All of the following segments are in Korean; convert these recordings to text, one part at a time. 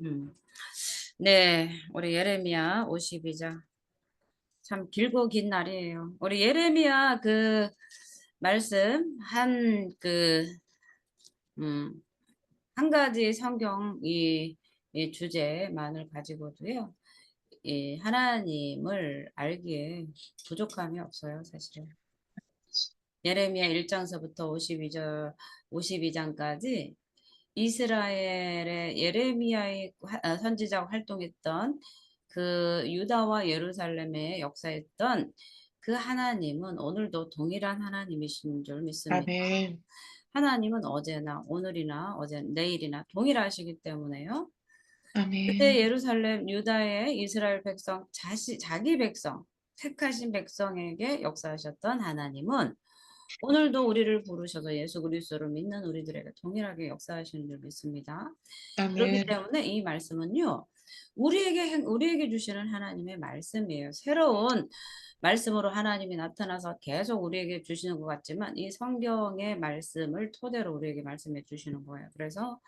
음. 네, 우리 예레미야 52장. 참 길고 긴 날이에요. 우리 예레미야 그 말씀 음, 한 가지 성경 이 주제만을 가지고도요. 이 하나님을 알기에 부족함이 없어요, 사실은. 예레미야 1장서부터 52장까지 이스라엘의 예레미야의 선지자가 활동했던 그 유다와 예루살렘에 역사했던 그 하나님은 오늘도 동일한 하나님이신 줄 믿습니다. 아멘. 하나님은 어제나 오늘이나 내일이나 동일하시기 때문에요. 그때 아멘. 예루살렘 유다의 이스라엘 백성 자기 백성 택하신 백성에게 역사하셨던 하나님은 오늘도 우리를 부르셔서 예수 그리스도를 믿는 우리들에게 동일하게 역사하시는 줄 믿습니다. 그렇기 아멘. 때문에 이 말씀은요. 우리에게 주시는 하나님의 말씀이에요. 새로운 말씀으로 하나님이 나타나서 계속 우리에게 주시는 것 같지만 이 성경의 말씀을 토대로 우리에게 말씀해 주시는 거예요. 그래서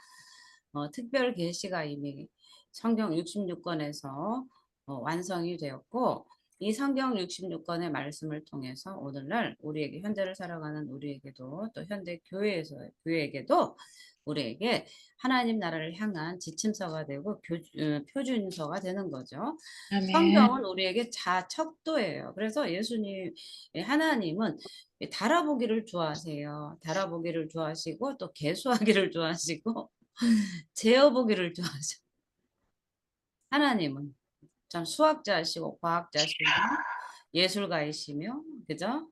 특별 계시가 이미 성경 66권에서 완성이 되었고 이 성경 66권의 말씀을 통해서 오늘날 우리에게 현대를 살아가는 우리에게도 또 현대 교회에게도 우리에게 하나님 나라를 향한 지침서가 되고 표준서가 되는 거죠. 아멘. 성경은 우리에게 척도예요. 그래서 하나님은 달아보기를 좋아하세요. 달아보기를 좋아하시고 또 계수하기를 좋아하시고 재어보기를 좋아하죠. 하나님은 참 수학자시고 과학자시며 예술가이시며 그죠?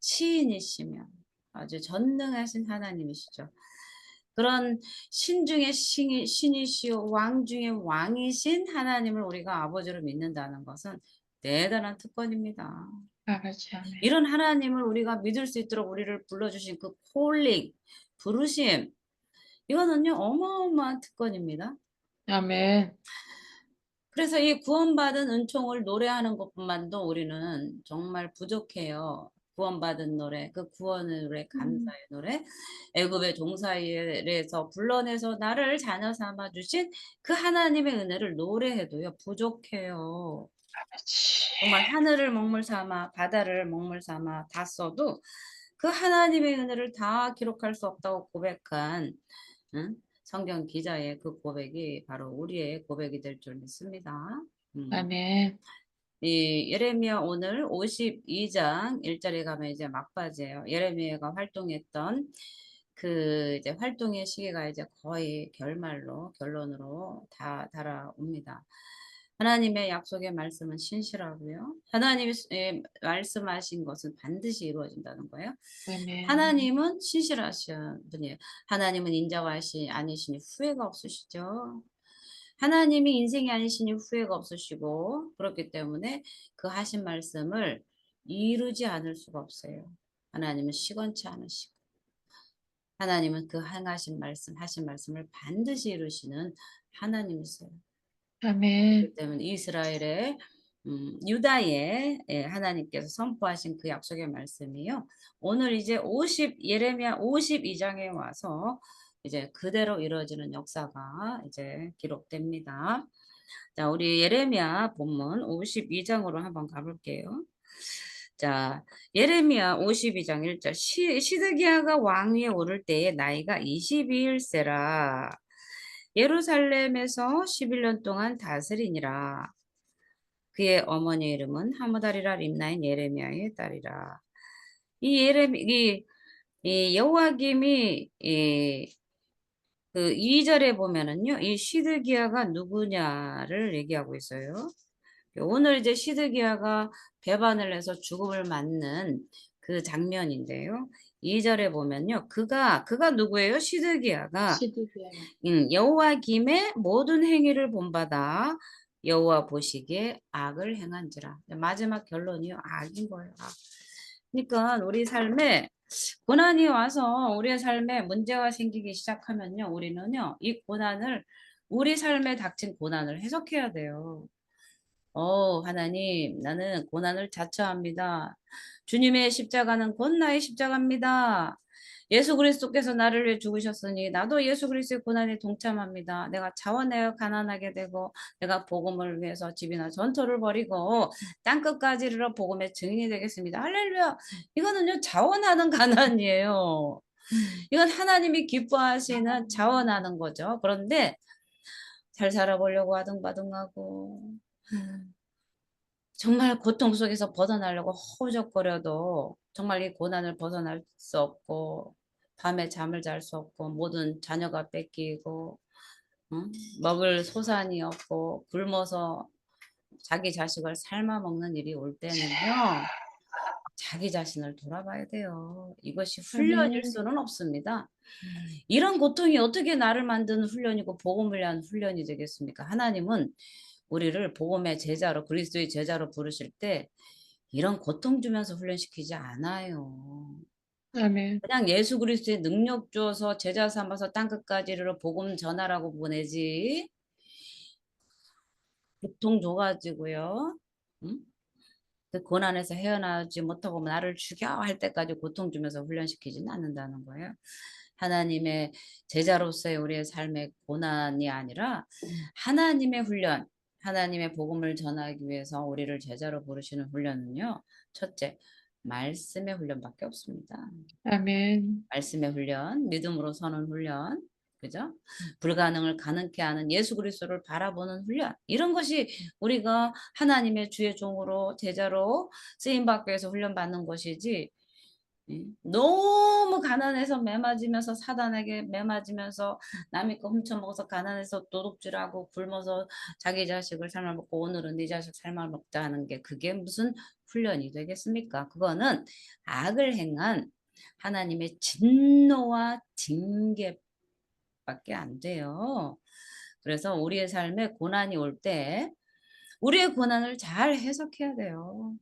시인이시며 아주 전능하신 하나님이시죠. 그런 신 중에 신이시오 왕 중에 왕이신 하나님을 우리가 아버지로 믿는다는 것은 대단한 특권입니다. 아버지, 아멘. 이런 하나님을 우리가 믿을 수 있도록 우리를 불러주신 그 콜링, 부르심, 이거는요 어마어마한 특권입니다. 아멘. 그래서 이 구원받은 은총을 노래하는 것뿐만도 우리는 정말 부족해요. 구원받은 노래, 그 구원의 노래, 음, 감사의 노래, 애굽의 종살이에서 불러내서 나를 자녀 삼아 주신 그 하나님의 은혜를 노래해도요 부족해요. 아버지. 정말 하늘을 먹물 삼아 바다를 먹물 삼아 다 써도 그 하나님의 은혜를 다 기록할 수 없다고 고백한 응? 성경 기자의 그 고백이 바로 우리의 고백이 될 줄 믿습니다. 음. 아멘. 이 예레미야 오늘 52장 1절에 가면 이제 막바지예요. 예레미야가 활동했던 그 이제 활동의 시기가 이제 거의 결론으로 다 달아옵니다. 하나님의 약속의 말씀은 신실하고요. 하나님이 말씀하신 것은 반드시 이루어진다는 거예요. 아멘. 하나님은 신실하신 분이에요. 하나님은 인자가 아니시니 후회가 없으시죠. 하나님이 인생이 아니시니 후회가 없으시고 그렇기 때문에 그 하신 말씀을 이루지 않을 수가 없어요. 하나님은 시건치 않으시고 하나님은 그 하신 말씀을 반드시 이루시는 하나님이세요. 그렇기 아멘. 때문에 이스라엘의 유다의 하나님께서 선포하신 그 약속의 말씀이요. 오늘 이제 예레미야 52장에 와서 이제 그대로 이루어지는 역사가 이제 기록됩니다. 자, 우리 예레미야 본문 52장으로 한번 가볼게요. 자, 예레미야 52장 1절 시드기야가 왕위에 오를 때에 나이가 22일세라. 예루살렘에서 11년 동안 다스리니라. 그의 어머니 이름은 하무달이라 림나인 예레미야의 딸이라. 이 예레미 이 여호와김이 그 2절에 보면은요. 이 시드기야가 누구냐를 얘기하고 있어요. 오늘 이제 시드기야가 배반을 해서 죽음을 맞는 그 장면인데요. 2절에 보면요. 그가 누구예요? 시드기야가 시드기야. 여호와김의 모든 행위를 본받아 여호와 보시기에 악을 행한지라. 마지막 결론이요. 악인 거예요. 악. 그러니까 우리 삶에 고난이 와서 우리의 삶에 문제가 생기기 시작하면요. 우리는요. 이 고난을 우리 삶에 닥친 고난을 해석해야 돼요. 하나님, 나는 고난을 자처합니다. 주님의 십자가는 곧 나의 십자가입니다. 예수 그리스도께서 나를 위해 죽으셨으니 나도 예수 그리스도의 고난에 동참합니다. 내가 자원하여 가난하게 되고 내가 복음을 위해서 집이나 전토를 벌이고 땅끝까지 이르러 복음의 증인이 되겠습니다. 할렐루야. 이거는요 자원하는 가난이에요. 이건 하나님이 기뻐하시는 자원하는 거죠. 그런데 잘 살아보려고 아등바등하고 음, 정말 고통 속에서 벗어나려고 허우적거려도 정말 이 고난을 벗어날 수 없고 밤에 잠을 잘 수 없고 모든 자녀가 뺏기고 응? 먹을 소산이 없고 굶어서 자기 자식을 삶아 먹는 일이 올 때는요. 자기 자신을 돌아봐야 돼요. 이것이 훈련일 아멘. 수는 없습니다. 이런 고통이 어떻게 나를 만드는 훈련이고 복음을 위한 훈련이 되겠습니까? 하나님은 우리를 복음의 제자로 그리스도의 제자로 부르실 때 이런 고통 주면서 훈련시키지 않아요. 아멘. 그냥 예수 그리스도의 능력 주어서 제자 삼아서 땅끝까지 이르러 복음 전하라고 보내지 고통 줘가지고요. 응? 그 고난에서 헤어나지 못하고 나를 죽여 할 때까지 고통 주면서 훈련시키지는 않는다는 거예요. 하나님의 제자로서의 우리의 삶의 고난이 아니라 하나님의 훈련, 하나님의 복음을 전하기 위해서 우리를 제자로 부르시는 훈련은요. 첫째, 말씀의 훈련밖에 없습니다. 아멘. 말씀의 훈련, 믿음으로 서는 훈련, 그죠? 불가능을 가능케 하는 예수 그리스도를 바라보는 훈련. 이런 것이 우리가 하나님의 주의 종으로 제자로 쓰임 받기 위해서 훈련 받는 것이지. 너무 가난해서 매맞으면서 사단에게 매맞으면서 남의 거 훔쳐먹어서 가난해서 도둑질하고 굶어서 자기 자식을 삶아 먹고 오늘은 네 자식 삶아 먹자 하는 게 그게 무슨 훈련이 되겠습니까? 그거는 악을 행한 하나님의 진노와 징계밖에 안 돼요. 그래서 우리의 삶에 고난이 올 때 우리의 고난을 잘 해석해야 돼요.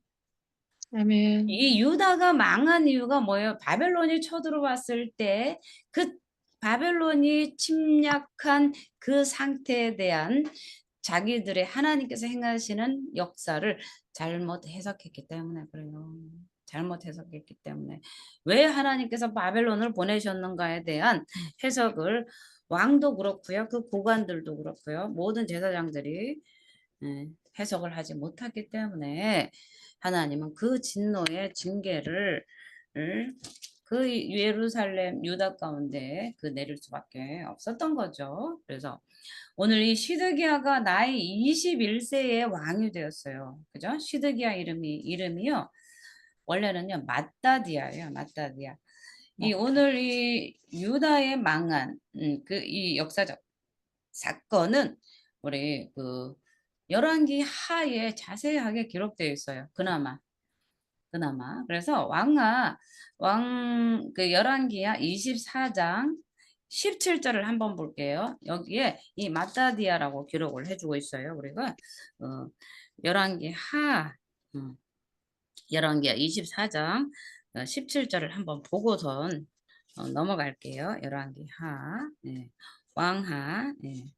아멘. 이 유다가 망한 이유가 뭐예요? 바벨론이 쳐들어왔을 때 그 바벨론이 침략한 그 상태에 대한 자기들의 하나님께서 행하시는 역사를 잘못 해석했기 때문에 그래요. 잘못 해석했기 때문에 왜 하나님께서 바벨론을 보내셨는가에 대한 해석을 왕도 그렇고요. 그 고관들도 그렇고요. 모든 제사장들이 해석을 하지 못했기 때문에 하나님은 그 진노의 징계를 그 예루살렘 유다 가운데 그 내릴 수밖에 없었던 거죠. 그래서 오늘 이 시드기야가 나이 21세에 왕이 되었어요. 그죠? 시드기야 이름이요. 원래는요 마따디아예요. 마따디아. 이 맞다. 오늘 이 유다의 망한 그 이 역사적 사건은 우리 그 열왕기 하에 자세하게 기록되어 있어요. 그나마. 그래서 왕 그 열왕기하 24장 17절을 한번 볼게요. 여기에 이 마따디아라고 기록을 해주고 있어요. 우리가 열왕기하 어, 열왕기하 24장 17절을 한번 보고선 넘어갈게요. 열왕기하 왕하 예.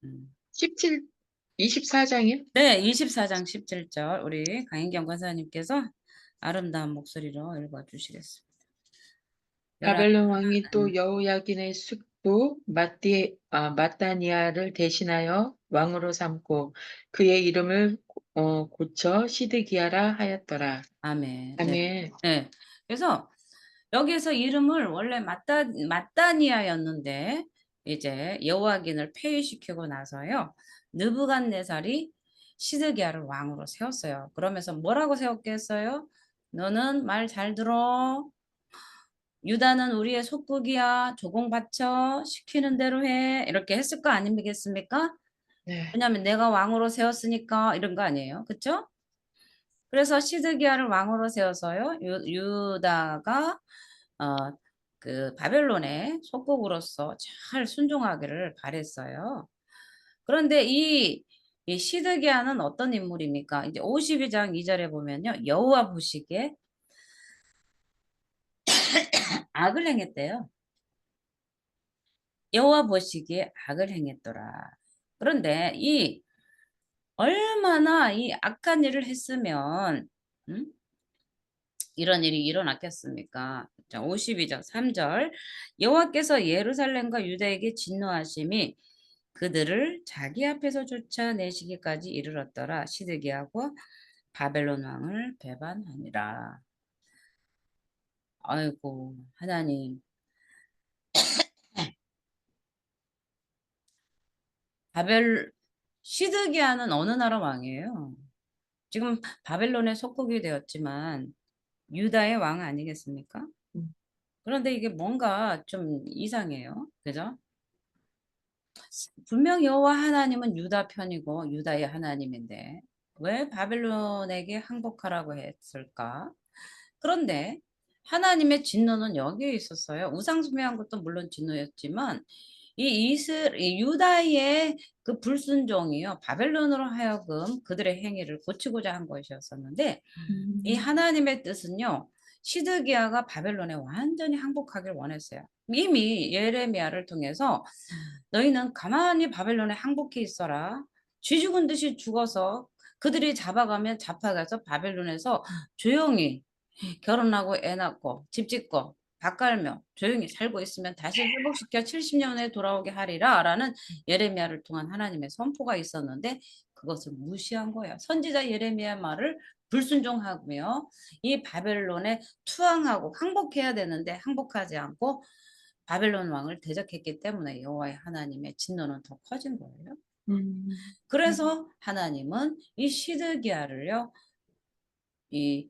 음. 17, 24장이요? 네, 24장 17절 우리 강인경 권사님께서 아름다운 목소리로 읽어주시겠습니다. 열한 바벨론 왕이 음, 또 여호야긴의 숙부 마따니아를 대신하여 왕으로 삼고 그의 이름을 고쳐 시드기야라 하였더라. 아멘. 네, 아멘. 네. 그래서 여기에서 이름을 원래 마따니아였는데 이제 여호와긴을 폐위시키고 나서요 느부갓네살이 시드기야를 왕으로 세웠어요. 그러면서 뭐라고 세웠겠어요? 너는 말 잘 들어. 유다는 우리의 속국이야. 조공 바쳐. 시키는 대로 해. 이렇게 했을 거 아니겠습니까? 네. 왜냐하면 내가 왕으로 세웠으니까 이런 거 아니에요. 그쵸? 그래서 시드기야를 왕으로 세워서요. 유다가 어, 그 바벨론의 속국으로서 잘 순종하기를 바랬어요. 그런데 이 시드기야는 어떤 인물입니까? 이제 52장 2절에 보면요. 여호와 보시기에 악을 행했대요. 여호와 보시기에 악을 행했더라. 그런데 이 얼마나 이 악한 일을 했으면 음? 이런 일이 일어났겠습니까? 자 52절 3절 여호와께서 예루살렘과 유다에게 진노하심이 그들을 자기 앞에서 쫓아내시기까지 이르렀더라. 시드기야고 바벨론 왕을 배반하니라. 아이고 하나님. 바벨 시드기야는 어느 나라 왕이에요? 지금 바벨론에 속국이 되었지만 유다의 왕 아니겠습니까? 음. 그런데 이게 뭔가 좀 이상해요. 그죠? 분명 여호와 하나님은 유다 편이고 유다의 하나님인데 왜 바벨론에게 항복하라고 했을까? 그런데 하나님의 진노는 여기에 있었어요. 우상 숭배한 것도 물론 진노였지만 이 유다의 그 불순종이요 바벨론으로 하여금 그들의 행위를 고치고자 한 것이었었는데 이 음. 하나님의 뜻은요 시드기야가 바벨론에 완전히 항복하길 원했어요. 이미 예레미야를 통해서 너희는 가만히 바벨론에 항복해 있어라. 쥐 죽은 듯이 죽어서 그들이 잡아가면 잡아가서 바벨론에서 조용히 결혼하고 애 낳고 집 짓고 밥 갈며 조용히 살고 있으면 다시 회복시켜 70년 후에 돌아오게 하리라 라는 예레미야를 통한 하나님의 선포가 있었는데 그것을 무시한 거예요. 선지자 예레미야 말을 불순종하며 이 바벨론에 투항하고 항복해야 되는데 항복하지 않고 바벨론 왕을 대적했기 때문에 여호와의 하나님의 진노는 더 커진 거예요. 음. 그래서 하나님은 이 시드기야를요. 이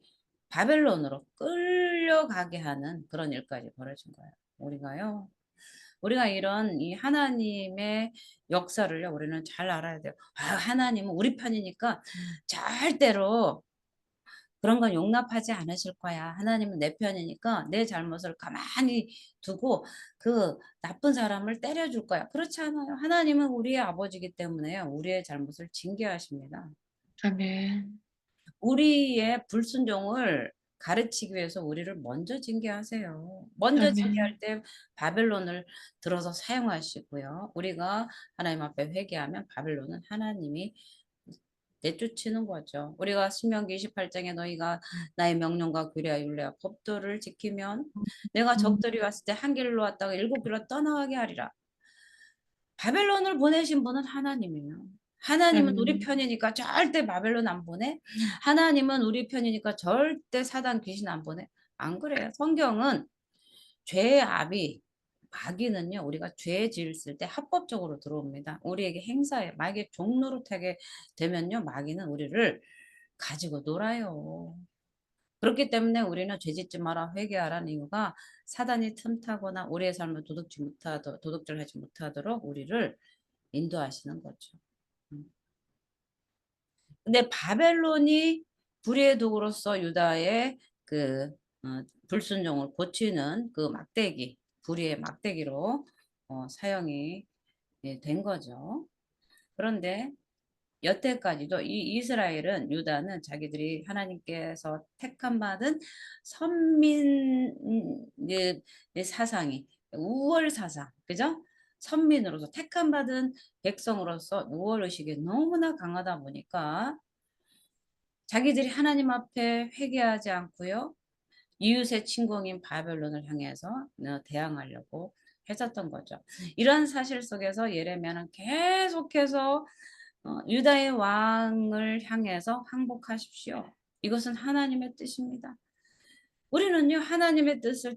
바벨론으로 끌려가게 하는 그런 일까지 벌어진 거예요. 우리가 이런 이 하나님의 역사를요. 우리는 잘 알아야 돼요. 하나님은 우리 편이니까 절대로 그런 건 용납하지 않으실 거야. 하나님은 내 편이니까 내 잘못을 가만히 두고 그 나쁜 사람을 때려줄 거야. 그렇지 않아요. 하나님은 우리의 아버지이기 때문에요. 우리의 잘못을 징계하십니다. 아멘. 우리의 불순종을 가르치기 위해서 우리를 먼저 징계하세요. 먼저 징계할 아멘. 때 바벨론을 들어서 사용하시고요. 우리가 하나님 앞에 회개하면 바벨론은 하나님이 내쫓는 거죠. 우리가 신명기 28장에 너희가 나의 명령과 규례와 율례와 법도를 지키면 내가 음. 적들이 왔을 때 한 길로 왔다가 일곱 길로 떠나가게 하리라. 바벨론을 보내신 분은 하나님이에요. 하나님은 우리 아멘. 편이니까 절대 바벨론 안 보내. 하나님은 우리 편이니까 절대 사단 귀신 안 보내. 안 그래요. 성경은 죄의 압이 마귀는요. 우리가 죄 지었을 때 합법적으로 들어옵니다. 우리에게 행사해. 만약에 종노릇하게 되면요. 마귀는 우리를 가지고 놀아요. 그렇기 때문에 우리는 죄짓지 마라 회개하라는 이유가 사단이 틈타거나 우리의 삶을 도둑질하지 못하도록 우리를 인도하시는 거죠. 음. 근데 바벨론이 불의의 도구로서 유다의 그 불순종을 고치는 그 막대기, 불의의 막대기로 사용이 된 거죠. 그런데 여태까지도 이 이스라엘은 유다는 자기들이 하나님께서 택함 받은 선민 사상이 우월 사상, 그죠? 선민으로서 택함 받은 백성으로서 우월 의식이 너무나 강하다 보니까 자기들이 하나님 앞에 회개하지 않고요. 이웃의 침공인 바벨론을 향해서 대항하려고 했었던 거죠. 이런 사실 속에서 예레미야는 계속해서 유다의 왕을 향해서 항복하십시오. 이것은 하나님의 뜻입니다. 우리는요 하나님의 뜻을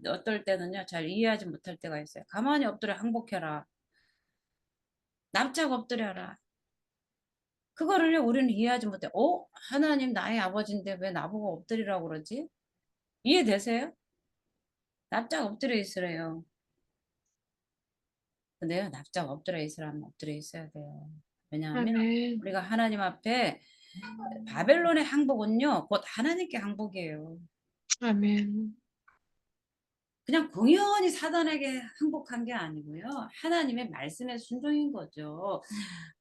어떨 때는요 잘 이해하지 못할 때가 있어요. 가만히 엎드려 항복해라. 납작 엎드려라. 그거를요 우리는 이해하지 못해. 하나님 나의 아버지인데 왜 나보고 엎드리라고 그러지? 이해되세요? 납작 엎드려 있으래요. 근데요 납작 엎드려 있으라면 엎드려 있어야 돼요. 왜냐하면 아멘. 우리가 하나님 앞에 바벨론의 항복은요 곧 하나님께 항복이에요. 아멘. 그냥 공연히 사단에게 항복한 게 아니고요. 하나님의 말씀에 순종인 거죠.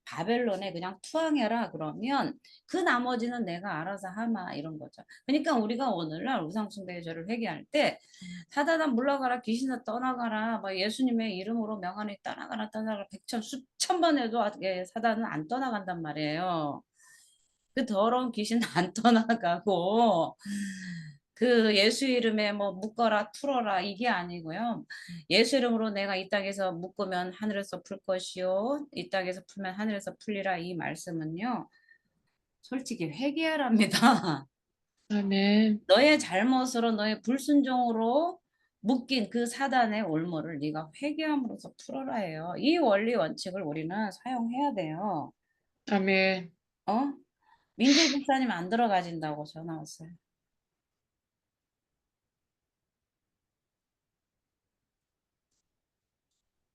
바벨론에 그냥 투항해라 그러면 그 나머지는 내가 알아서 하마 이런 거죠. 그러니까 우리가 오늘날 우상숭배의 죄를 회개할 때 사단아 물러가라 귀신아 떠나가라 뭐 예수님의 이름으로 명하니 떠나가라 백천 수천 번 해도 사단은 안 떠나간단 말이에요. 그 더러운 귀신 안 떠나가고 그 예수 이름에 뭐 묶어라 풀어라 이게 아니고요. 예수 이름으로 내가 이 땅에서 묶으면 하늘에서 풀 것이요 이 땅에서 풀면 하늘에서 풀리라 이 말씀은요. 솔직히 회개하랍니다. 아멘. 너의 잘못으로 너의 불순종으로 묶인 그 사단의 올무를 네가 회개함으로써 풀어라 해요. 이 원리 원칙을 우리는 사용해야 돼요. 아멘. 어? 민길 목사님 안 들어가진다고 전화 왔어요.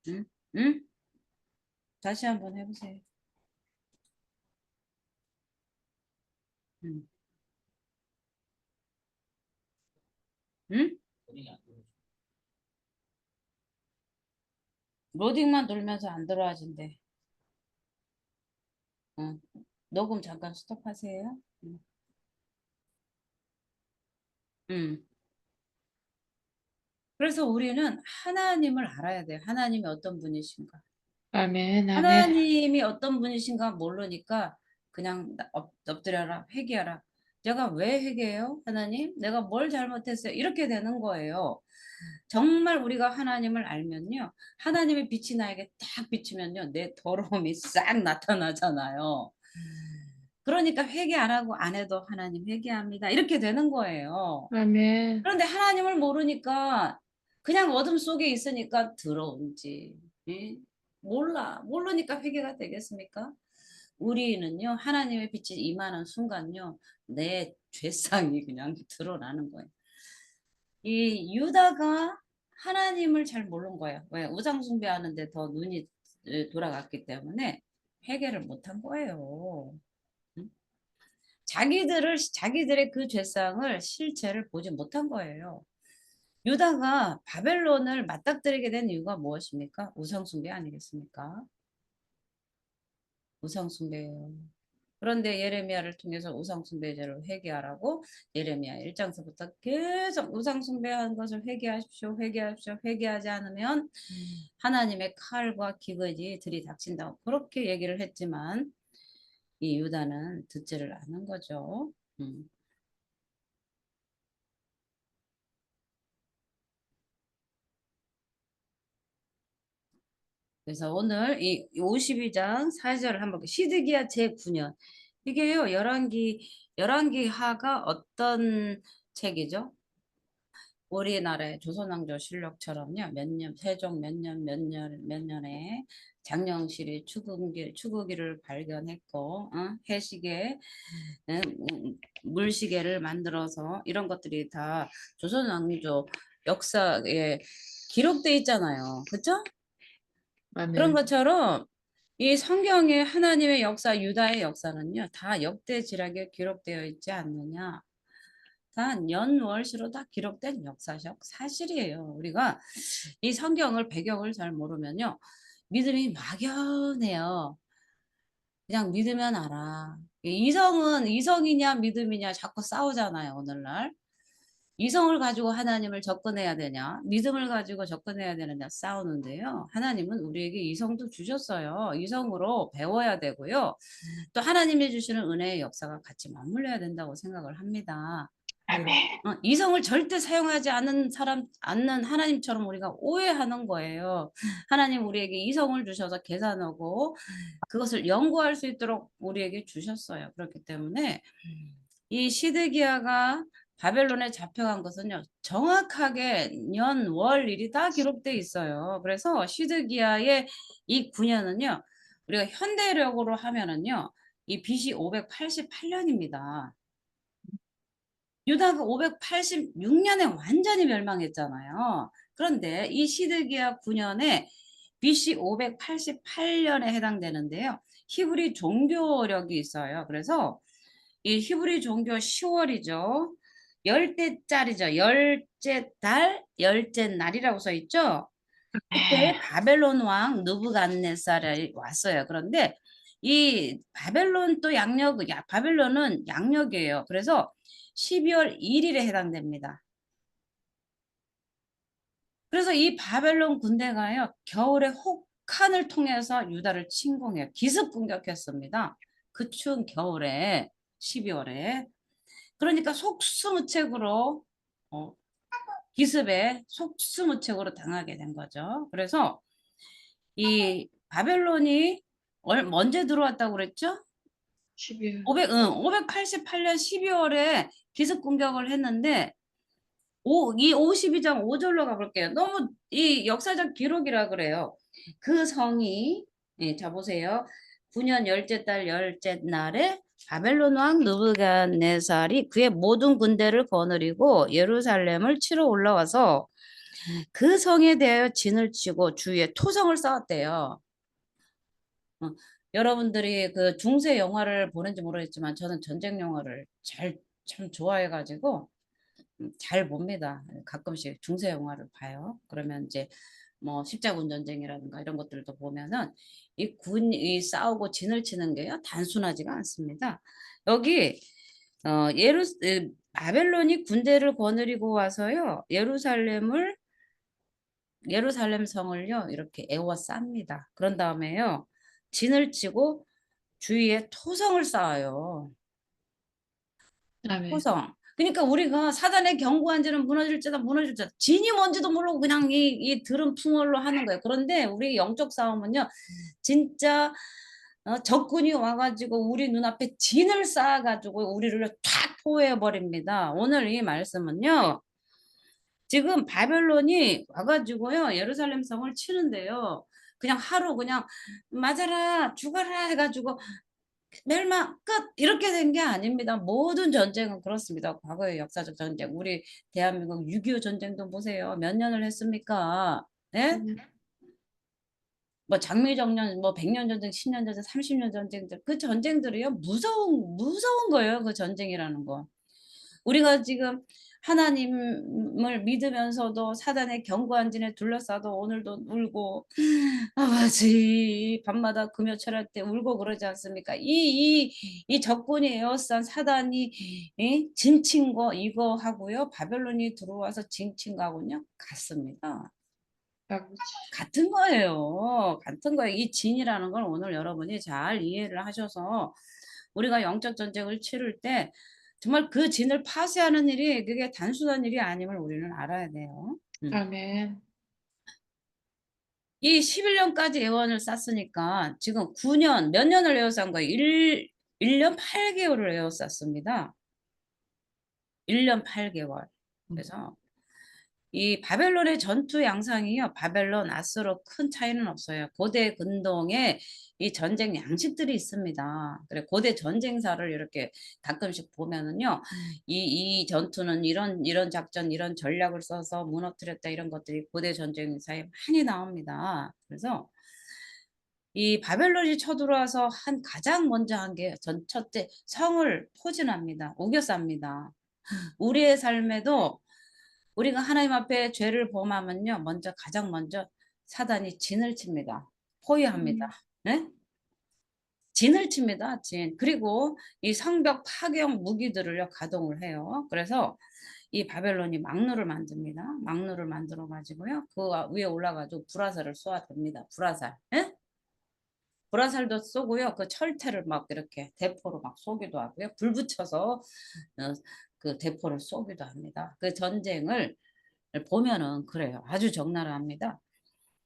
응? 응? 다시 한번 해보세요. 응? 응? 로딩만 돌면서 안 들어와진대. 응. 녹음 잠깐 스톱하세요. 응. 응. 그래서 우리는 하나님을 알아야 돼요. 하나님이 어떤 분이신가. 아멘. 아멘. 하나님이 어떤 분이신가 모르니까 그냥 엎드려라, 회개하라. 내가 왜 회개해요? 하나님, 내가 뭘 잘못했어요? 이렇게 되는 거예요. 정말 우리가 하나님을 알면요. 하나님의 빛이 나에게 딱 비치면요. 내 더러움이 싹 나타나잖아요. 그러니까 회개 안 하고 안 해도 하나님 회개합니다. 이렇게 되는 거예요. 아멘. 그런데 하나님을 모르니까 그냥 어둠 속에 있으니까 더러운지 예? 모르니까 회개가 되겠습니까? 우리는요 하나님의 빛이 임하는 순간요 내 죄상이 그냥 드러나는 거예요. 이 유다가 하나님을 잘 모르는 거예요. 왜? 우상 숭배하는데 더 눈이 돌아갔기 때문에 회개를 못한 거예요. 응? 자기들의 그 죄상을 실체를 보지 못한 거예요. 유다가 바벨론을 맞닥뜨리게 된 이유가 무엇입니까? 우상숭배 아니겠습니까? 우상숭배예요. 그런데 예레미야를 통해서 우상숭배죄를 회개하라고 예레미야 1장서부터 계속 우상숭배한 것을 회개하십시오. 회개하십시오. 회개하지 않으면 하나님의 칼과 기근이 들이닥친다고 그렇게 얘기를 했지만 이 유다는 듣지를 않은 거죠. 음. 그래서 오늘 이 52장 4절을 한번 시드기야 제9년 이게요 열왕기 하가 어떤 책이죠? 우리나라의 조선왕조 실록처럼요 몇 년 세종 몇 년에 장영실이 추구기를 발견했고 해시계 물시계를 만들어서 이런 것들이 다 조선왕조 역사에 기록돼 있잖아요. 그죠? 그런 아멘. 것처럼 이 성경의 하나님의 역사, 유다의 역사는요, 다 역대지락에 기록되어 있지 않느냐. 다 연월시로 다 기록된 역사적 사실이에요. 우리가 이 성경을 배경을 잘 모르면요, 믿음이 막연해요. 그냥 믿으면 알아. 이성이냐 믿음이냐 자꾸 싸우잖아요, 오늘날. 이성을 가지고 하나님을 접근해야 되냐, 믿음을 가지고 접근해야 되느냐 싸우는데요. 하나님은 우리에게 이성도 주셨어요. 이성으로 배워야 되고요. 또 하나님이 주시는 은혜의 역사가 같이 맞물려야 된다고 생각을 합니다. 아멘. 이성을 절대 사용하지 않는 하나님처럼 우리가 오해하는 거예요. 하나님 우리에게 이성을 주셔서 계산하고 그것을 연구할 수 있도록 우리에게 주셨어요. 그렇기 때문에 이 시드기야가 바벨론에 잡혀간 것은요. 정확하게 년, 월, 일이 다 기록돼 있어요. 그래서 시드기야의 이 9년은요. 우리가 현대력으로 하면은요. 이 BC 588년입니다. 유다가 586년에 완전히 멸망했잖아요. 그런데 이 시드기야 9년에 BC 588년에 해당되는데요. 히브리 종교력이 있어요. 그래서 이 히브리 종교 10월이죠. 열대짜리죠. 열째 달, 열째 날이라고 써 있죠. 그때 바벨론 왕 느부갓네살이 왔어요. 그런데 이 바벨론 또 바벨론은 양력이에요. 그래서 12월 1일에 해당됩니다. 그래서 이 바벨론 군대가요, 겨울에 혹한을 통해서 유다를 침공해요. 기습 공격했습니다. 그 추운 겨울에. 12월에. 그러니까 속수무책으로 기습에 속수무책으로 당하게 된 거죠. 그래서 이 바벨론이 언제 들어왔다고 그랬죠? 12월. 588년 12월에 기습 공격을 했는데 이 52장 5절로 가볼게요. 너무 이 역사적 기록이라 그래요. 그 성이 자 보세요. 9년 열째 달 열째 날에 바벨론 왕 느부갓네살이 그의 모든 군대를 거느리고 예루살렘을 치러 올라와서 그 성에 대하여 진을 치고 주위에 토성을 쌓았대요. 여러분들이 그 중세 영화를 보는지 모르겠지만 저는 전쟁 영화를 참 좋아해가지고 잘 봅니다. 가끔씩 중세 영화를 봐요. 그러면 이제 뭐 십자군 전쟁이라든가 이런 것들도 보면은 이 싸우고 진을 치는 게요 단순하지가 않습니다. 여기 바벨론이 군대를 거느리고 와서요 예루살렘 성을요 이렇게 에워쌉니다. 그런 다음에요 진을 치고 주위에 토성을 쌓아요. 아멘. 토성. 그러니까 우리가 사단의 견고한 지는 무너질지다 무너질지다 진이 뭔지도 모르고 그냥 이 들은 풍월로 하는 거예요. 그런데 우리 영적 싸움은요 진짜 적군이 와가지고 우리 눈앞에 진을 쌓아가지고 우리를 탁 포위해 버립니다. 오늘 이 말씀은요 지금 바벨론이 와가지고요 예루살렘 성을 치는데요 그냥 하루 그냥 맞아라 죽어라 해가지고 멸망 끝 이렇게 된 게 아닙니다. 모든 전쟁은 그렇습니다. 과거의 역사적 전쟁 우리 대한민국 6.25 전쟁도 보세요. 몇 년을 했습니까? 예? 뭐 장미정년 뭐 100년 전쟁 10년 전쟁 30년 전쟁들 그 전쟁들이요 무서운 거예요. 그 전쟁이라는 거. 우리가 지금 하나님을 믿으면서도 사단의 견고한 진에 둘러싸도 오늘도 울고 아버지 밤마다 금요 철할 때 울고 그러지 않습니까? 이 적군이 에워싼 사단이 진친 거 이거 하고요. 바벨론이 들어와서 진친 거하고요. 같습니다. 같은 거예요. 같은 거예요. 이 진이라는 걸 오늘 여러분이 잘 이해를 하셔서 우리가 영적 전쟁을 치를 때 정말 그 진을 파쇄하는 일이 그게 단순한 일이 아님을 우리는 알아야 돼요. 아멘. 이 11년까지 예언을 쌌으니까 지금 9년 몇 년을 에워싼 거예요? 1년 8개월을 에워쌌습니다. 1년 8개월. 그래서 이 바벨론의 전투 양상이요. 바벨론, 아수르 큰 차이는 없어요. 고대 근동에 이 전쟁 양식들이 있습니다. 그래 고대 전쟁사를 이렇게 가끔씩 보면은요. 이 전투는 이런 작전, 이런 전략을 써서 무너뜨렸다 이런 것들이 고대 전쟁사에 많이 나옵니다. 그래서 이 바벨론이 쳐들어와서 가장 먼저 한 게 첫째 성을 포진합니다. 우겨쌉니다. 우리의 삶에도 우리가 하나님 앞에 죄를 범하면요. 가장 먼저 사단이 진을 칩니다. 포위합니다. 네? 진을 칩니다. 진. 그리고 이 성벽 파괴형 무기들을요. 가동을 해요. 그래서 이 바벨론이 망루를 만듭니다. 망루를 만들어 가지고요. 그 위에 올라가지고 불화살을 쏘아댑니다. 불화살. 예? 불화살도 쏘고요. 그 철퇴를 막 이렇게 대포로 막 쏘기도 하고요. 불 붙여서 그 대포를 쏘기도 합니다. 그 전쟁을 보면은 그래요. 아주 적나라합니다.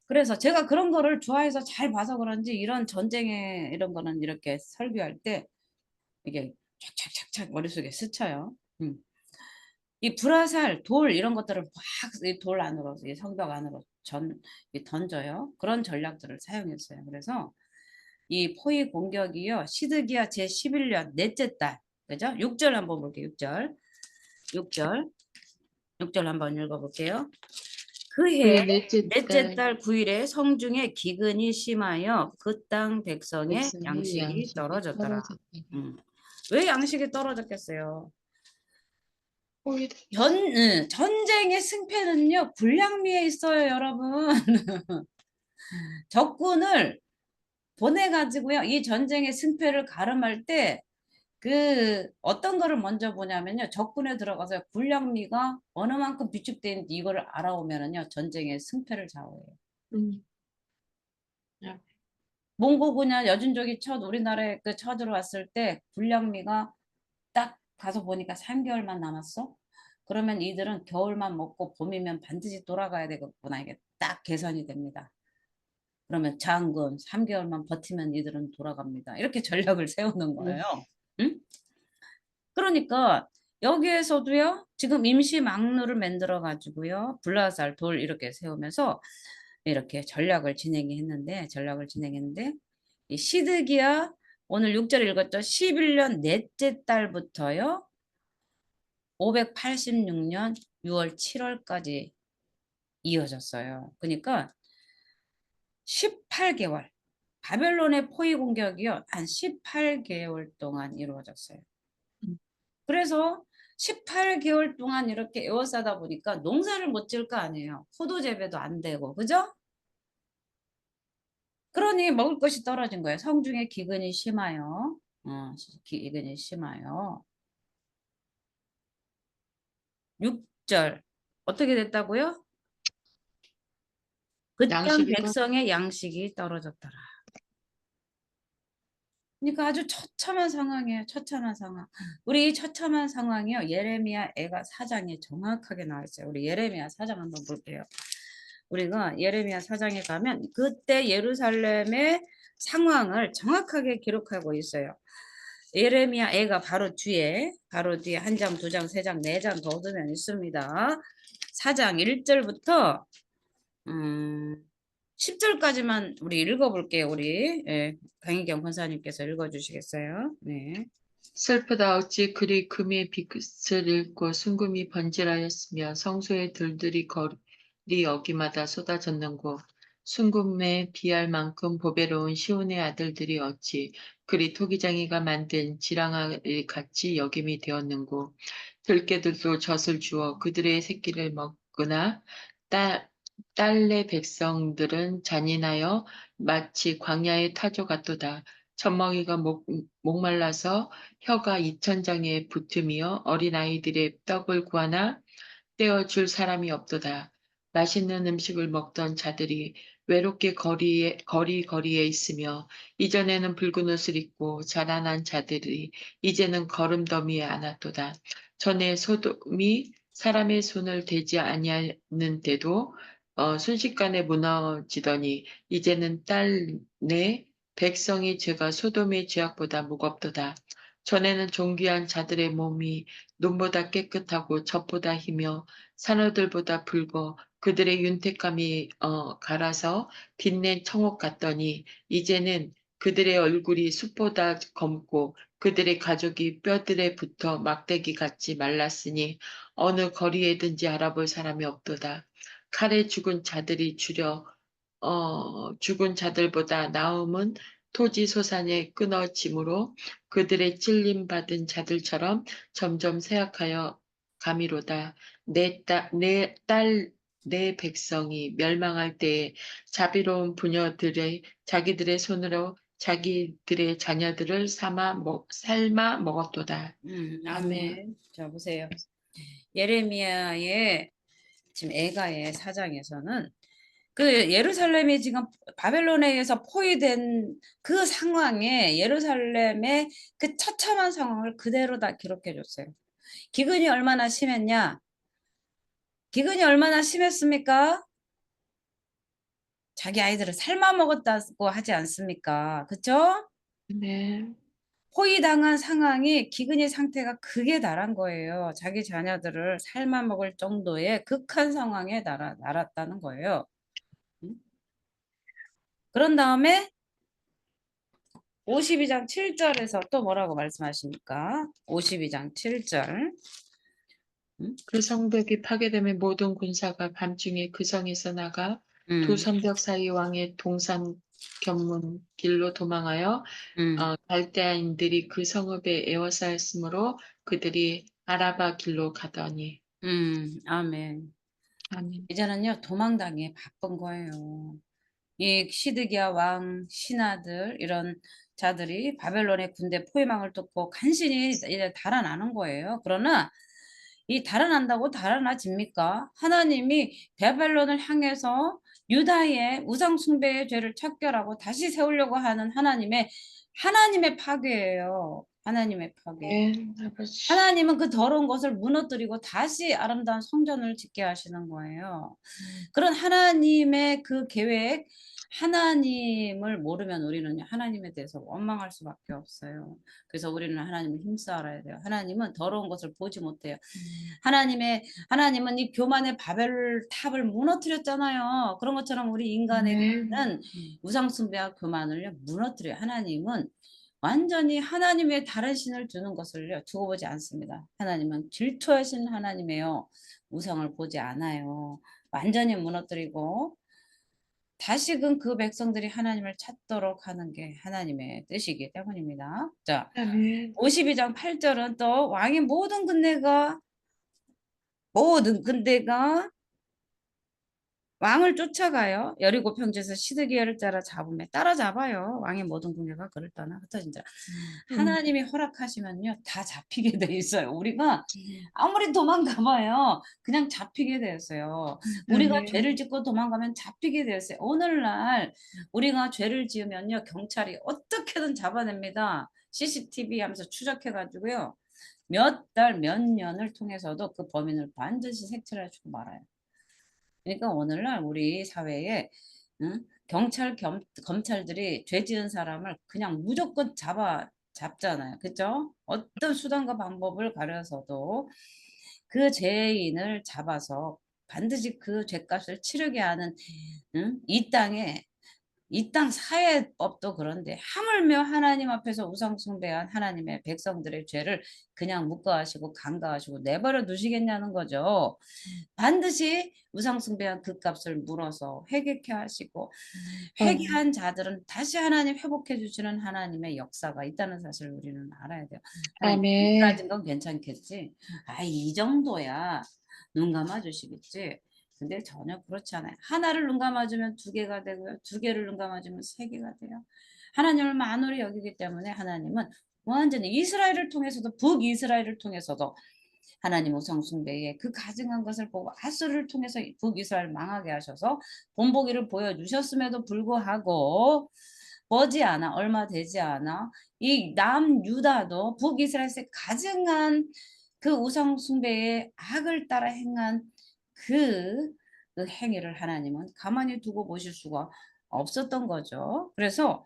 그래서 제가 그런 거를 좋아해서 잘 봐서 그런지 이런 전쟁에 이런 거는 이렇게 설교할 때 이게 착착착착 머릿속에 스쳐요. 이 불화살, 돌 이런 것들을 막 이 돌 안으로, 이 성벽 안으로 던져요. 그런 전략들을 사용했어요. 그래서 이 포위 공격이요. 시드기야 제11년 넷째 달. 그죠? 6절 한번 볼게요. 6절. 6절. 6절 한번 읽어볼게요. 그해 그의 넷째 넷째 달 달 9일에 성중에 기근이 심하여 그 땅 백성의 백성의 양식이 양식이 떨어졌더라. 떨어졌다. 왜 양식이 떨어졌겠어요? 포위당했어. 전쟁의 승패는요, 불량미에 있어요, 여러분. 적군을 보내가지고요, 이 전쟁의 승패를 가름할 때, 어떤 거를 먼저 보냐면요, 적군에 들어가서 불량미가 어느 만큼 비축되어 있는지 이거를 알아오면은요, 전쟁의 승패를 좌우해요. 음. 아, 몽고군이나 여진족이 우리나라에 쳐들어왔을 때 불량미가 가서 보니까 3개월만 남았어. 그러면 이들은 겨울만 먹고 봄이면 반드시 돌아가야 되겠구나. 이게 딱 계산이 됩니다. 그러면 장군 3개월만 버티면 이들은 돌아갑니다. 이렇게 전략을 세우는 음, 거예요. 응? 그러니까 여기에서도요. 지금 임시 막루를 만들어 가지고요. 불화살 돌 이렇게 세우면서 이렇게 전략을 진행했는데 이 시드기야 오늘 6절 읽었죠. 11년 넷째 달부터요. 586년 6월 7월까지 이어졌어요. 그러니까 18개월. 바벨론의 포위 공격이요. 한 18개월 동안 이루어졌어요. 음, 그래서 18개월 동안 이렇게 에워싸다 보니까 농사를 못 지을 거 아니에요. 포도 재배도 안 되고, 그죠? 그러니 먹을 것이 떨어진 거예요. 성중에 기근이 심하여. 기근이 심하여. 6절. 어떻게 됐다고요? 그 땅 양식이 백성의 양식이 떨어졌더라. 그러니까 아주 처참한 상황이에요. 처참한 상황. 우리 이 처참한 상황이요. 예레미야 애가 4장에 정확하게 나와 있어요. 우리 예레미야 4장 한번 볼게요. 우리가 예레미야 4장에 가면 그때 예루살렘의 상황을 정확하게 기록하고 있어요. 예레미야 애가 바로 뒤에 한 장, 두 장, 세 장, 네 장 더 얻으면 있습니다. 4장 1절부터 10절까지만 우리 읽어볼게요. 우리 강희경 권사님께서 읽어주시겠어요? 네. 슬프다. 어찌 그리 금의 빛을 잃고 순금이 번질하였으며 성소의 들들이 거리 어기마다 쏟아졌는고 순금에 비할 만큼 보배로운 시온의 아들들이 어찌 그리 토기장이가 만든 지랑아리 같이 여김이 되었는고 들깨들도 젖을 주어 그들의 새끼를 먹으나 딸 딸내 백성들은 잔인하여 마치 광야의 타조 같도다. 젖먹이가 목말라서 혀가 이천장에 붙으며 어린아이들의 떡을 구하나 떼어줄 사람이 없도다. 맛있는 음식을 먹던 자들이 외롭게 거리거리에 있으며 이전에는 붉은 옷을 입고 자라난 자들이 이제는 거름더미에 앉았도다. 전에 소돔이 사람의 손을 대지 아니하는데도 순식간에 무너지더니 이제는 딸 내 백성의 죄가 소돔의 죄악보다 무겁도다. 전에는 존귀한 자들의 몸이 눈보다 깨끗하고 젖보다 희며 산호들보다 붉어 그들의 윤택감이 갈아서 빛낸 청옥 같더니 이제는 그들의 얼굴이 숯보다 검고 그들의 가족이 뼈들에 붙어 막대기 같이 말랐으니 어느 거리에든지 알아볼 사람이 없도다. 칼에 죽은 자들이 죽은 자들보다 나음은 토지 소산에 끊어짐으로 그들의 찔림받은 자들처럼 점점 쇠약하여 가미로다. 내 백성이 멸망할 때에 자비로운 부녀들의 자기들의 손으로 자기들의 자녀들을 삶아 먹었도다. 아멘. 아멘. 자, 보세요. 예레미야의 지금 애가의 사장에서는 그 예루살렘이 지금 바벨론에 의해서 포위된 그 상황에 예루살렘의 그 처참한 상황을 그대로 다 기록해 줬어요. 기근이 얼마나 심했냐? 기근이 얼마나 심했습니까? 자기 아이들을 삶아 먹었다고 하지 않습니까? 그쵸? 네. 포위당한 상황이 기근의 상태가 극에 달한 거예요. 자기 자녀들을 삶아 먹을 정도의 극한 상황에 날았다는 거예요. 음? 그런 다음에 52장 7절에서 또 뭐라고 말씀하십니까? 52장 7절. 그 성벽이 파괴됨에 모든 군사가 밤중에 그 성에서 나가 두 음, 성벽 사이 왕의 동산 견문 길로 도망하여 음, 갈대아인들이 그 성읍에 에워싸였으므로 그들이 아라바 길로 가더니 아멘. 아멘. 이제는요, 도망당에 바쁜 거예요. 이 시드기야 왕 신하들 이런 자들이 바벨론의 군대 포위망을 뚫고 간신히 이제 달아나는 거예요. 그러나 이 달아난다고 달아나집니까? 하나님이 바벨론을 향해서 유다의 우상 숭배의 죄를 척결하고 다시 세우려고 하는 하나님의 파괴예요. 하나님의 파괴. 아멘. 아버지. 하나님은 그 더러운 것을 무너뜨리고 다시 아름다운 성전을 짓게 하시는 거예요. 그런 하나님의 그 계획, 하나님을 모르면 우리는 하나님에 대해서 원망할 수밖에 없어요. 그래서 우리는 하나님을 힘써 알아야 돼요. 하나님은 더러운 것을 보지 못해요. 하나님은 이 교만의 바벨 탑을 무너뜨렸잖아요. 그런 것처럼 우리 인간에게 아멘. 있는 우상 숭배와 교만을요 무너뜨려요. 하나님은 완전히 하나님의 다른 신을 두는 것을요 두고 보지 않습니다. 하나님은 질투하신 하나님이에요. 우상을 보지 않아요. 완전히 무너뜨리고 다시금 그 백성들이 하나님을 찾도록 하는 게 하나님의 뜻이기 때문입니다. 자, 아멘. 52장 8절은 또 왕의 모든 군대가 왕을 쫓아가요. 여리고 평지에서 시드기야를 따라잡아요. 왕의 모든 군대가 그를 떠나 흩어진지라. 음. 하나님이 허락하시면요 다 잡히게 돼 있어요. 우리가 아무리 도망가봐요 그냥 잡히게 되었어요. 우리가 아멘. 죄를 짓고 도망가면 잡히게 되었어요. 오늘날 우리가 죄를 지으면요 경찰이 어떻게든 잡아냅니다. CCTV 하면서 추적해 가지고요 몇 달, 몇 년을 통해서도 그 범인을 반드시 색출해 주고 말아요. 그러니까 오늘날 우리 사회에 응? 검찰들이 죄 지은 사람을 그냥 무조건 잡잖아요. 그죠? 어떤 수단과 방법을 가려서도 그 죄인을 잡아서 반드시 그 죄값을 치르게 하는 응? 이 땅 사회법도 그런데 하물며 하나님 앞에서 우상 숭배한 하나님의 백성들의 죄를 그냥 묵과하시고 간과하시고 내버려 두시겠냐는 거죠. 반드시 우상 숭배한 그 값을 물어서 회개케 하시고 음. 회개한 자들은 다시 하나님 회복해 주시는 하나님의 역사가 있다는 사실을 우리는 알아야 돼요. 하나님 아멘. 미끄러진 건 괜찮겠지. 이 정도야 눈 감아 주시겠지. 근데 전혀 그렇지 않아요. 하나를 눈 감아주면 두 개가 되고요. 두 개를 눈 감아주면 세 개가 돼요. 하나님을 만홀히 여기기 때문에 하나님은 완전히 이스라엘을 통해서도 북이스라엘을 통해서도 하나님 우상 숭배에 그 가증한 것을 보고 아수르를 통해서 북이스라엘 망하게 하셔서 본보기를 보여주셨음에도 불구하고 머지않아 얼마 되지 않아 이 남유다도 북이스라엘에 가증한 그 우상 숭배의 악을 따라 행한 그, 그 행위를 하나님은 가만히 두고 보실 수가 없었던 거죠. 그래서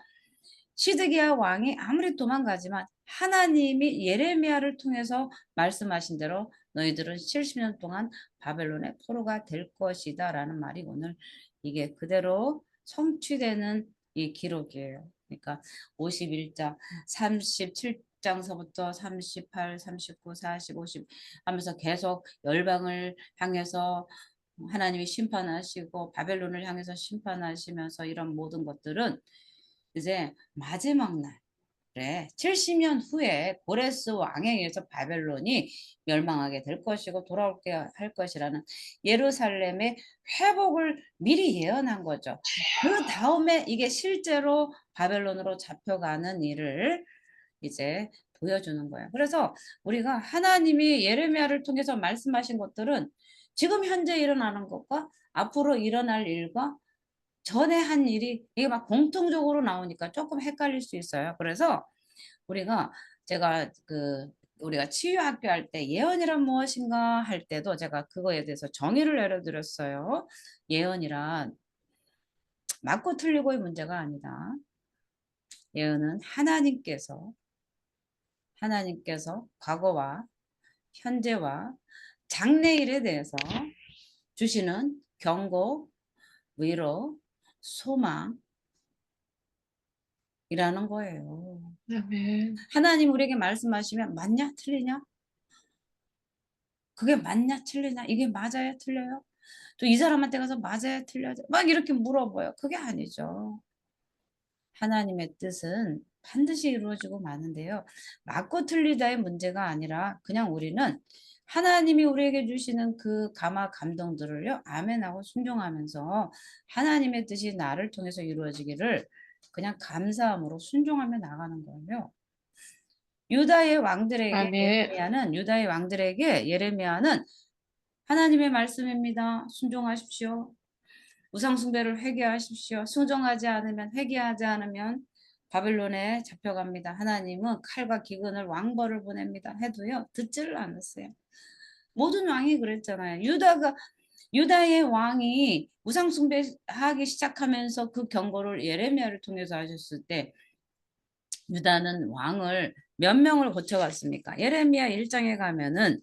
시드기야 왕이 아무리 도망가지만 하나님이 예레미야를 통해서 말씀하신 대로 너희들은 70년 동안 바벨론의 포로가 될 것이다라는 말이 오늘 이게 그대로 성취되는 이 기록이에요. 그러니까 51장 37장서부터 38, 39, 40, 50 하면서 계속 열방을 향해서 하나님이 심판하시고 바벨론을 향해서 심판하시면서 이런 모든 것들은 이제 마지막 날에 70년 후에 고레스 왕에 의해서 바벨론이 멸망하게 될 것이고 돌아올게 할 것이라는 예루살렘의 회복을 미리 예언한 거죠. 그 다음에 이게 실제로 바벨론으로 잡혀가는 일을 이제 보여주는 거예요. 그래서 우리가 하나님이 예레미야를 통해서 말씀하신 것들은 지금 현재 일어나는 것과 앞으로 일어날 일과 전에 한 일이 이게 막 공통적으로 나오니까 조금 헷갈릴 수 있어요. 그래서 우리가 제가 우리가 치유학교 할 때 예언이란 무엇인가 할 때도 제가 그거에 대해서 정의를 내려드렸어요. 예언이란 맞고 틀리고의 문제가 아니다. 예언은 하나님께서 과거와 현재와 장래일에 대해서 주시는 경고, 위로, 소망이라는 거예요. 아멘. 하나님 우리에게 말씀하시면 맞냐 틀리냐? 그게 맞냐 틀리냐? 이게 맞아요 틀려요? 또 이 사람한테 가서 맞아요 틀려요? 막 이렇게 물어봐요. 그게 아니죠. 하나님의 뜻은 반드시 이루어지고 마는데요. 맞고 틀리다의 문제가 아니라 그냥 우리는 하나님이 우리에게 주시는 그 감화 감동들을요. 아멘하고 순종하면서 하나님의 뜻이 나를 통해서 이루어지기를 그냥 감사함으로 순종하며 나가는 거예요. 아멘. 유다의 왕들에게 예레미야는 하나님의 말씀입니다. 순종하십시오. 우상 숭배를 회개하십시오. 순종하지 않으면 회개하지 않으면 바벨론에 잡혀갑니다. 하나님은 칼과 기근을 왕벌을 보냅니다. 해도요 듣지를 않았어요. 모든 왕이 그랬잖아요. 유다의 왕이 우상 숭배하기 시작하면서 그 경고를 예레미야를 통해서 하셨을 때 유다는 왕을 몇 명을 거쳐갔습니까? 예레미야 1장에 가면은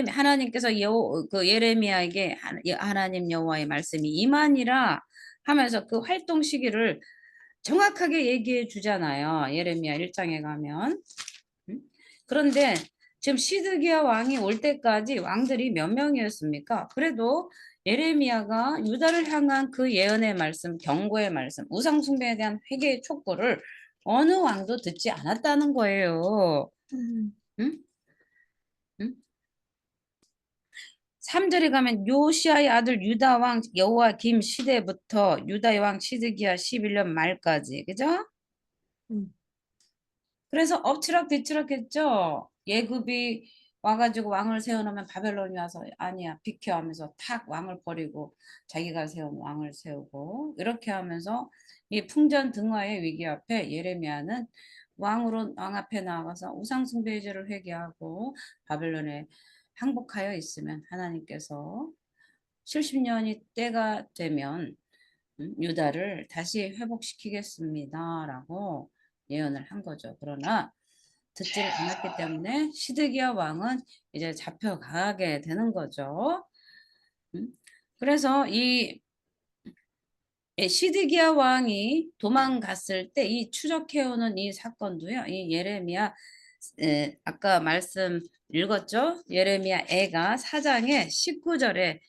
하나님께서 예레미야에게 하나님 여호와의 말씀이 임하니라 하면서 그 활동 시기를 정확하게 얘기해 주잖아요. 예레미야 1장에 가면. 그런데 지금 시드기야 왕이 올 때까지 왕들이 몇 명이었습니까? 그래도 예레미야가 유다를 향한 그 예언의 말씀, 경고의 말씀, 우상 숭배에 대한 회개의 촉구를 어느 왕도 듣지 않았다는 거예요. 응? 응? 3절에 가면 요시아의 아들 유다 왕 여호와김 시대부터 유다의 왕 시드기야 11년 말까지. 그죠? 그래서 엎치락 뒤치락 했죠. 예굽이 와가지고 왕을 세워놓으면 바벨론이 와서 아니야 비켜 하면서 탁 왕을 버리고 자기가 세운 왕을 세우고 이렇게 하면서 이 풍전등화의 위기 앞에 예레미야는 왕 앞에 나가서 우상숭배제를 회개하고 바벨론에 항복하여 있으면 하나님께서 70년이 때가 되면 유다를 다시 회복시키겠습니다라고 예언을 한 거죠. 그러나 듣지를 않았기 때문에 시드기야 왕은 이제 잡혀가게 되는 거죠. 음? 그래서 이 시드기야 왕이 도망갔을 때 이 추적해오는 이 사건도요. 이 예레미야 아까 말씀 읽었죠? 예레미야 애가 4장의 19절에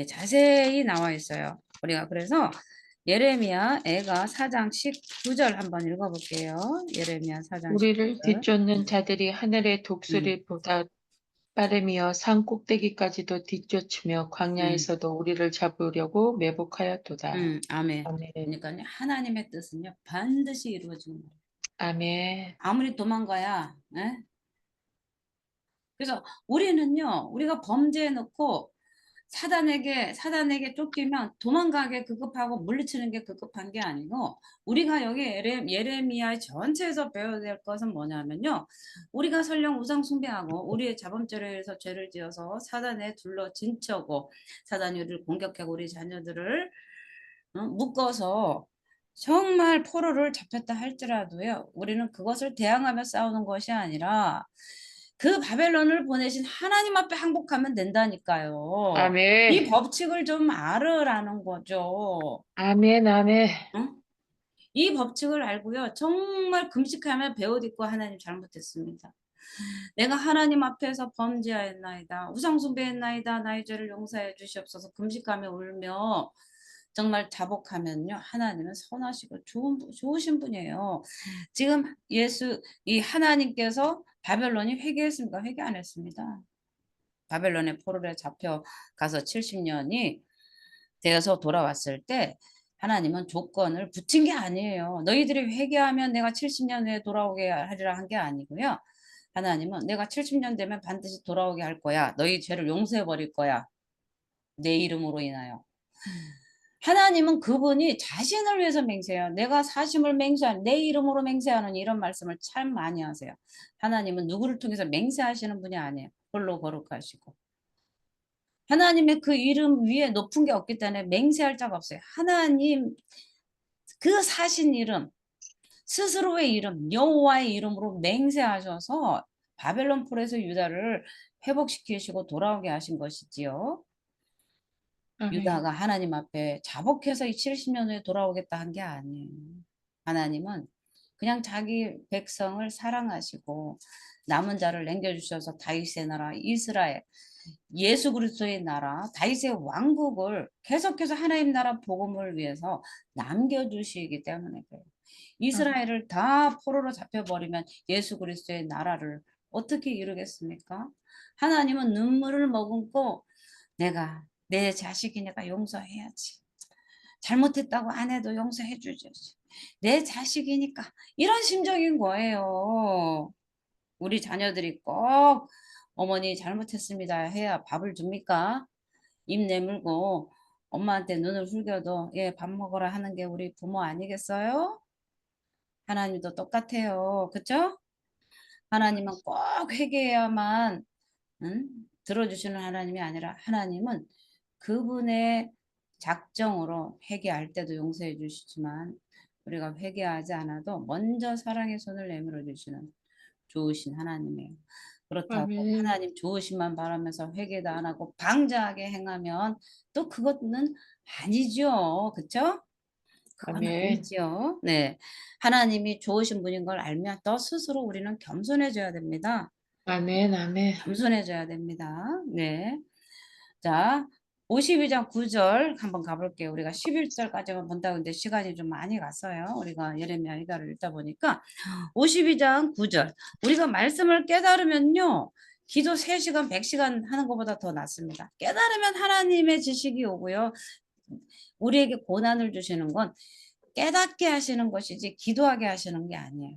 자세히 나와 있어요. 우리가 그래서 예레미야 애가 4장 19절 한번 읽어볼게요. 예레미야 4장 우리를 19절. 뒤쫓는 자들이 하늘의 음, 독수리보다 빠르며 산 꼭대기까지도 뒤쫓으며 음, 광야에서도 우리를 잡으려고 매복하였도다. 아멘. 아멘. 그러니까 하나님의 뜻은요 반드시 이루어지는 거예요. 아멘. 아무리 도망가야. 예? 그래서 우리는요 우리가 범죄해 놓고 사단에게 쫓기면 도망가게 급급하고 물리치는 게 급급한 게 아니고 우리가 여기 예레미야 전체에서 배워야 될 것은 뭐냐면요. 우리가 설령 우상 숭배하고 우리의 자범죄에서 죄를 지어서 사단에 둘러진 척고 사단이 우리를 공격하고 우리 자녀들을 묶어서 정말 포로를 잡혔다 할지라도요. 우리는 그것을 대항하며 싸우는 것이 아니라 그 바벨론을 보내신 하나님 앞에 항복하면 된다니까요. 이 아멘. 법칙을 좀 알으라는 거죠. 아멘. 아멘. 응? 이 법칙을 알고요. 정말 금식하며 베옷 입고 하나님 잘못했습니다. 내가 하나님 앞에서 범죄하였나이다. 우상숭배했나이다. 나의 죄를 용서해 주시옵소서. 금식하며 울며 정말 자복하면요. 하나님은 선하시고 좋으신 분이에요. 지금 이 하나님께서 바벨론이 회개했습니까? 회개 안 했습니다. 바벨론의 포로에 잡혀가서 70년이 되어서 돌아왔을 때 하나님은 조건을 붙인 게 아니에요. 너희들이 회개하면 내가 70년 후에 돌아오게 하리라 한 게 아니고요. 하나님은 내가 70년 되면 반드시 돌아오게 할 거야. 너희 죄를 용서해 버릴 거야. 내 이름으로 인하여. 하나님은 그분이 자신을 위해서 맹세해요. 내가 사심을 맹세하는 내 이름으로 맹세하는 이런 말씀을 참 많이 하세요. 하나님은 누구를 통해서 맹세하시는 분이 아니에요. 홀로 거룩하시고. 하나님의 그 이름 위에 높은 게 없기 때문에 맹세할 자가 없어요. 하나님 그 사신 이름, 스스로의 이름, 여호와의 이름으로 맹세하셔서 바벨론 폴에서 유다를 회복시키시고 돌아오게 하신 것이지요. 아멘. 유다가 하나님 앞에 자복해서 이 70년 후에 돌아오겠다 한 게 아니에요. 하나님은 그냥 자기 백성을 사랑하시고 남은 자를 남겨주셔서 다윗의 나라 이스라엘 예수 그리스도의 나라 다윗의 왕국을 계속해서 하나님 나라 복음을 위해서 남겨주시기 때문에 그래요. 이스라엘을 다 포로로 잡혀버리면 예수 그리스도의 나라를 어떻게 이루겠습니까? 하나님은 눈물을 머금고 내가 내 자식이니까 용서해야지. 잘못했다고 안 해도 용서해 주지. 내 자식이니까 이런 심정인 거예요. 우리 자녀들이 꼭 어머니 잘못했습니다 해야 밥을 줍니까? 입 내물고 엄마한테 눈을 흘겨도 예, 밥 먹으라 하는 게 우리 부모 아니겠어요? 하나님도 똑같아요. 그쵸? 하나님은 꼭 회개해야만 들어주시는 하나님이 아니라 하나님은 그분의 작정으로 회개할 때도 용서해 주시지만 우리가 회개하지 않아도 먼저 사랑의 손을 내밀어 주시는 좋으신 하나님이에요. 그렇다고 아멘. 하나님 좋으심만 바라면서 회개도 안 하고 방자하게 행하면 또 그것은 아니죠. 그쵸? 그건 아멘. 아니지요. 네. 하나님이 좋으신 분인 걸 알면 또 스스로 우리는 겸손해져야 됩니다. 아멘. 아멘. 겸손해져야 됩니다. 네. 자, 52장 9절 한번 가볼게요. 우리가 11절까지만 본다고 했는데 시간이 좀 많이 갔어요. 우리가 예레미야 이가를 읽다 보니까 52장 9절. 우리가 말씀을 깨달으면요. 기도 3시간, 100시간 하는 것보다 더 낫습니다. 깨달으면 하나님의 지식이 오고요. 우리에게 고난을 주시는 건 깨닫게 하시는 것이지 기도하게 하시는 게 아니에요.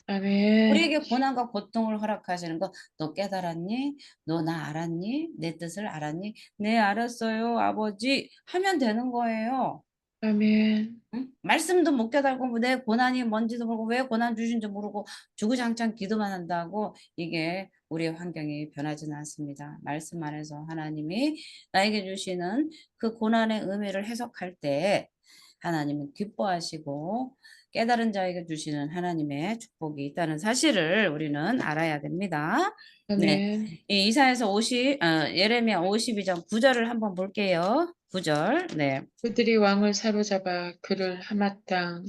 아멘. 우리에게 고난과 고통을 허락하시는 거, 너 깨달았니? 너 나 알았니? 내 뜻을 알았니? 네, 알았어요, 아버지. 하면 되는 거예요. 아멘. 응? 말씀도 못 깨달고 내 고난이 뭔지도 모르고 왜 고난 주신지 모르고 주구장창 기도만 한다고 이게 우리의 환경이 변하지는 않습니다. 말씀 안에서 하나님이 나에게 주시는 그 고난의 의미를 해석할 때 하나님은 기뻐하시고 깨달은 자에게 주시는 하나님의 축복이 있다는 사실을 우리는 알아야 됩니다. 네. 아멘. 이 이사야서 예레미야 52장 9절을 한번 볼게요. 9절. 네. 그들이 왕을 사로잡아 그를 하맛 땅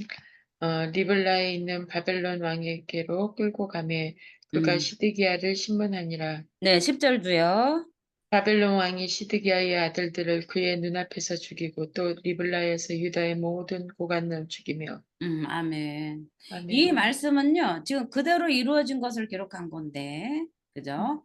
리블라에 있는 바벨론 왕에게로 끌고 가매 그가 음. 시드기야를 신문하니라. 네, 10절도요. 바벨론 왕이 시드기야의 아들들을 그의 눈앞에서 죽이고 또 리블라에서 유다의 모든 고관을 죽이며. 아멘. 이 아멘. 말씀은요, 지금 그대로 이루어진 것을 기록한 건데, 음. 그죠?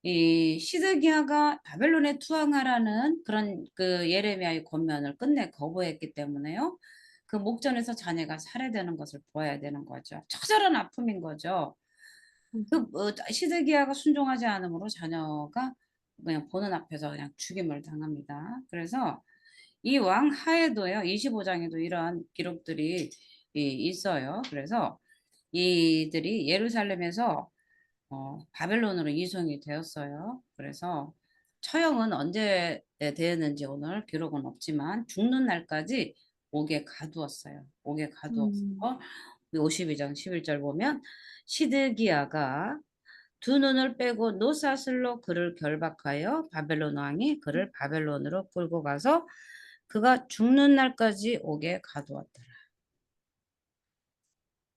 이 시드기야가 바벨론에 투항하라는 그런 그 예레미야의 권면을 끝내 거부했기 때문에요. 그 목전에서 자녀가 살해되는 것을 보아야 되는 거죠. 처절한 아픔인 거죠. 시드기야가 순종하지 않으므로 자녀가 그냥 보는 앞에서 그냥 죽임을 당합니다. 그래서 이 왕 하에도요. 25장에도 이러한 기록들이 있어요. 그래서 이들이 예루살렘에서 바벨론으로 이송이 되었어요. 그래서 처형은 언제 되었는지 오늘 기록은 없지만 죽는 날까지 옥에 가두었어요. 옥에 가두어서 음. 52장 11절 보면 시드기야가 두 눈을 빼고 노사슬로 그를 결박하여 바벨론 왕이 그를 바벨론으로 끌고 가서 그가 죽는 날까지 옥에 가두었더라.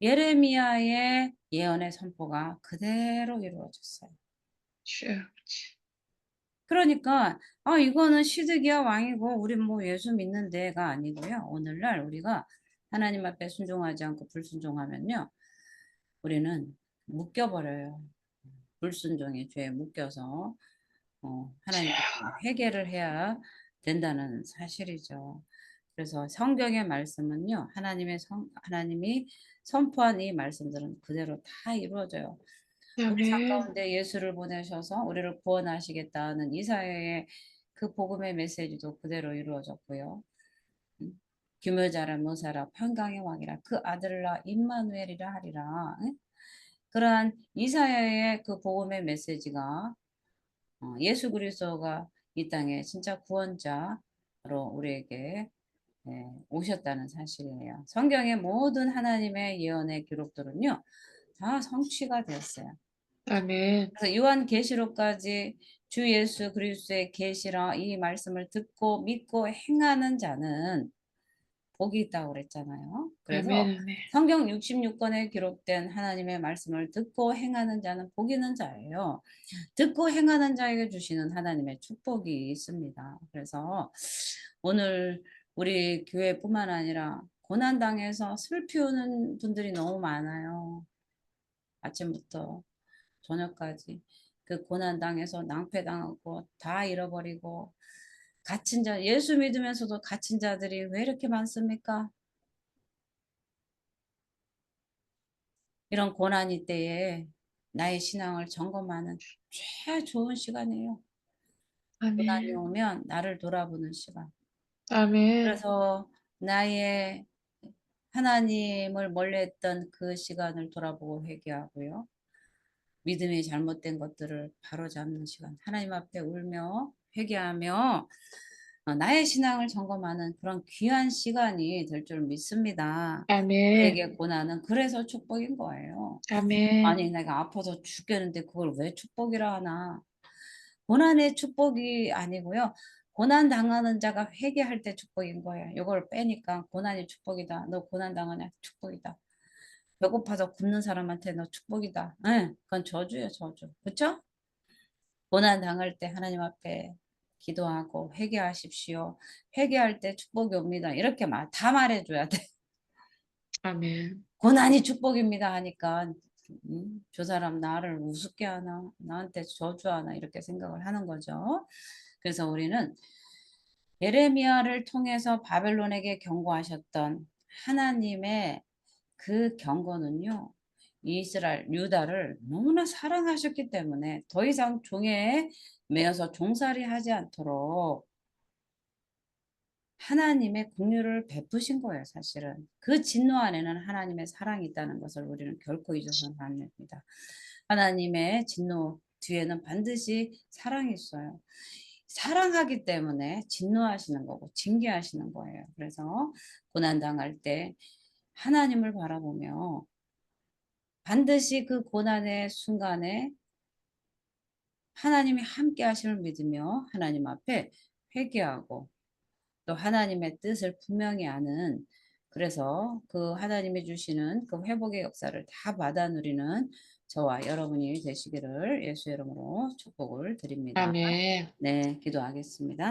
예레미야의 예언의 선포가 그대로 이루어졌어요. 슈. 그러니까 이거는 시드기야 왕이고 우리 뭐 예수 믿는 데가 아니고요. 오늘날 우리가 하나님 앞에 순종하지 않고 불순종하면요. 우리는 묶여버려요. 불순종의 죄에 묶여서 하나님 앞에 회개를 해야 된다는 사실이죠. 그래서 성경의 말씀은요. 하나님이 선포한 이 말씀들은 그대로 다 이루어져요. 우리 삶 아멘. 가운데 예수를 보내셔서 우리를 구원하시겠다는 이사야의 그 복음의 메시지도 그대로 이루어졌고요. 음. 기묘자라 모사라 평강의 왕이라 그 아들라 임마누엘이라 하리라. 응? 그러한 이사야의 그 복음의 메시지가 예수 그리스도가 이 땅에 진짜 구원자로 우리에게 오셨다는 사실이에요. 성경의 모든 하나님의 예언의 기록들은요. 다 성취가 되었어요. 아멘. 그래서 요한계시록까지 주 예수 그리스도의 계시라 이 말씀을 듣고 믿고 행하는 자는 복이 있다고 그랬잖아요. 그래서 아멘. 아멘. 성경 66권에 기록된 하나님의 말씀을 듣고 행하는 자는 복 있는 자예요. 듣고 행하는 자에게 주시는 하나님의 축복이 있습니다. 그래서 오늘 우리 교회뿐만 아니라 고난당해서 슬피 우는 분들이 너무 많아요. 아침부터 저녁까지 그 고난당해서 낭패당하고 다 잃어버리고 갇힌 자, 예수 믿으면서도 갇힌 자들이 왜 이렇게 많습니까? 이런 고난이 때에 나의 신앙을 점검하는 최 좋은 시간이에요. 고난이 아멘. 오면 나를 돌아보는 시간. 아멘. 그래서 나의 하나님을 멀리했던 그 시간을 돌아보고 회개하고요. 믿음이 잘못된 것들을 바로잡는 시간, 하나님 앞에 울며 회개하며 나의 신앙을 점검하는 그런 귀한 시간이 될 줄 믿습니다. 아멘. 우리에게 고난은 그래서 축복인 거예요. 아멘. 아니 내가 아파서 죽겠는데 그걸 왜 축복이라 하나. 고난의 축복이 아니고요. 고난 당하는 자가 회개할 때 축복인 거예요. 요걸 빼니까 고난이 축복이다. 너 고난 당하냐? 축복이다. 배고파서 굶는 사람한테 너 축복이다. 예. 그건 저주예요, 저주. 그쵸? 고난 당할 때 하나님 앞에 기도하고 회개하십시오. 회개할 때 축복이 옵니다. 이렇게 다 말해 줘야 돼. 아멘. 고난이 축복입니다 하니까 저 사람 나를 우습게 하나, 나한테 저주하나 이렇게 생각을 하는 거죠. 그래서 우리는 예레미야를 통해서 바벨론에게 경고하셨던 하나님의 그 경고는요. 이스라엘, 유다를 너무나 사랑하셨기 때문에 더 이상 종에 매여서 종살이 하지 않도록 하나님의 긍휼을 베푸신 거예요, 사실은. 그 진노 안에는 하나님의 사랑이 있다는 것을 우리는 결코 잊어서는 안 됩니다. 하나님의 진노 뒤에는 반드시 사랑이 있어요. 사랑하기 때문에 진노하시는 거고 징계하시는 거예요. 그래서 고난 당할 때 하나님을 바라보며 반드시 그 고난의 순간에 하나님이 함께 하심을 믿으며 하나님 앞에 회개하고 또 하나님의 뜻을 분명히 아는, 그래서 그 하나님이 주시는 그 회복의 역사를 다 받아 누리는 저와 여러분이 되시기를 예수의 이름으로 축복을 드립니다. 아멘. 네, 기도하겠습니다.